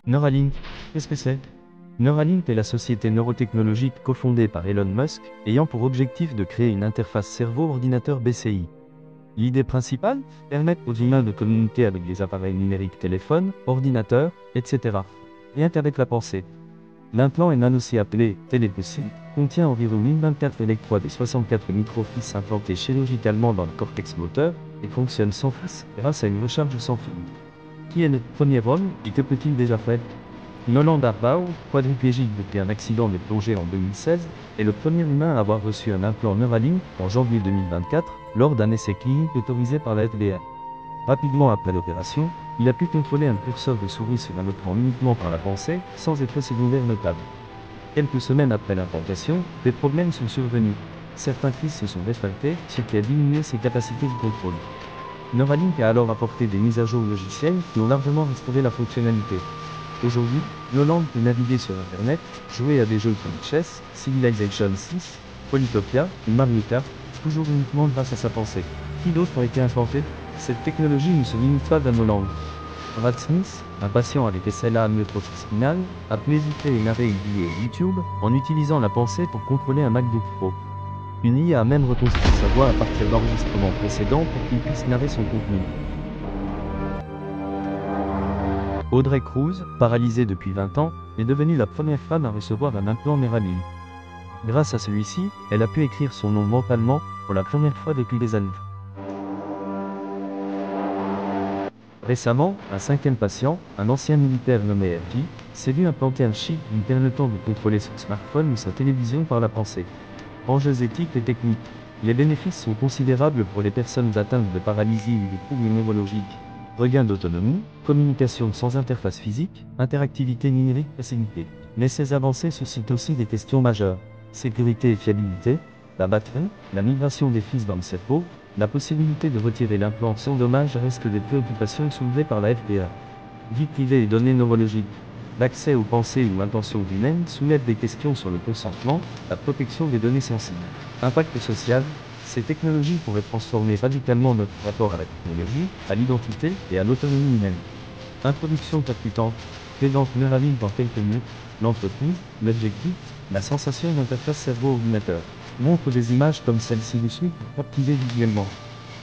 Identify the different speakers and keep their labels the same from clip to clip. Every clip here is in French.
Speaker 1: Neuralink, qu'est-ce que c'est? Neuralink est la société neurotechnologique cofondée par Elon Musk, ayant pour objectif de créer une interface cerveau-ordinateur BCI. L'idée principale, permettre aux humains de communiquer avec des appareils numériques téléphones, ordinateurs, etc. Rien qu'avec la pensée. L'implant est aussi appelé télépécie, contient environ 1024 électrodes et 64 microfils implantés chirurgicalement dans le cortex moteur, et fonctionne sans fil grâce à une recharge sans fil. Qui est le premier homme et que peut-il déjà faire? Nolan Darbaugh, quadriplégique depuis un accident de plongée en 2016, est le premier humain à avoir reçu un implant Neuralink en janvier 2024, lors d'un essai clinique autorisé par la FDA. Rapidement après l'opération, il a pu contrôler un curseur de souris sur un écran uniquement par la pensée, sans effet secondaire notable. Quelques semaines après l'implantation, des problèmes sont survenus. Certains fils se sont rétractés, ce qui a diminué ses capacités de contrôle. Neuralink a alors apporté des mises à jour logicielles qui ont largement restauré la fonctionnalité. Aujourd'hui, Nolan peut naviguer sur Internet, jouer à des jeux comme Chess, Civilization 6, Polytopia ou Mario Kart, toujours uniquement grâce à sa pensée. Qui d'autres ont été implantés? Cette technologie ne se limite pas à Nolan. Brad Smith, un patient avec SLA amyotrophique spinale, a pu éditer une array via YouTube en utilisant la pensée pour contrôler un MacBook Pro. Une IA a même reconstruit sa voix à partir d'enregistrements précédents pour qu'il puisse narrer son contenu. Audrey Cruz, paralysée depuis 20 ans, est devenue la première femme à recevoir un implant Neuralink. Grâce à celui-ci, elle a pu écrire son nom mentalement pour la première fois depuis des années. Récemment, un cinquième patient, un ancien militaire nommé FJ, s'est vu implanter un chip lui permettant de contrôler son smartphone ou sa télévision par la pensée. Enjeux éthiques et techniques. Les bénéfices sont considérables pour les personnes atteintes de paralysie ou de troubles neurologiques. Regain d'autonomie, communication sans interface physique, interactivité numérique facilitée. Mais ces avancées suscitent aussi des questions majeures. Sécurité et fiabilité, la batterie, la migration des fils dans le cerveau, la possibilité de retirer l'implant sans dommage restent des préoccupations soulevées par la FDA. Vie privée et données neurologiques. L'accès aux pensées ou intentions humaines soulève des questions sur le consentement, la protection des données sensibles. Impact social. Ces technologies pourraient transformer radicalement notre rapport à la technologie, à l'identité et à l'autonomie humaine. Introduction palpitante. Présente Neuralink dans quelques minutes. L'entreprise, l'objectif, la sensation d'interface cerveau-ordinateur. Montre des images comme celle-ci dessus pour captiver visuellement.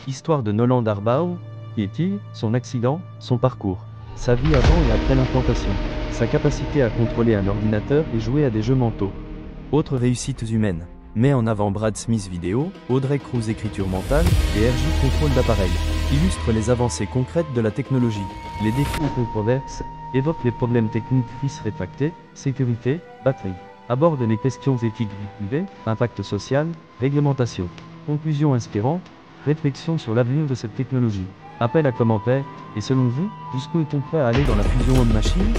Speaker 1: Histoire de Nolan Darbaugh. Qui est-il? Son accident, son parcours. Sa vie avant et après l'implantation. Sa capacité à contrôler un ordinateur et jouer à des jeux mentaux. Autres réussites humaines. Met en avant Brad Smith vidéo, Audrey Cruz écriture mentale et RJ contrôle d'appareil. Illustre les avancées concrètes de la technologie. Les défis ou controverses. Évoque les problèmes techniques fils rétractés, sécurité, batterie. Aborde les questions éthiques vie privée, impact social, réglementation. Conclusion inspirante. Réflexion sur l'avenir de cette technologie. Appel à commentaires. Et selon vous, jusqu'où est-on prêt à aller dans la fusion homme-machine?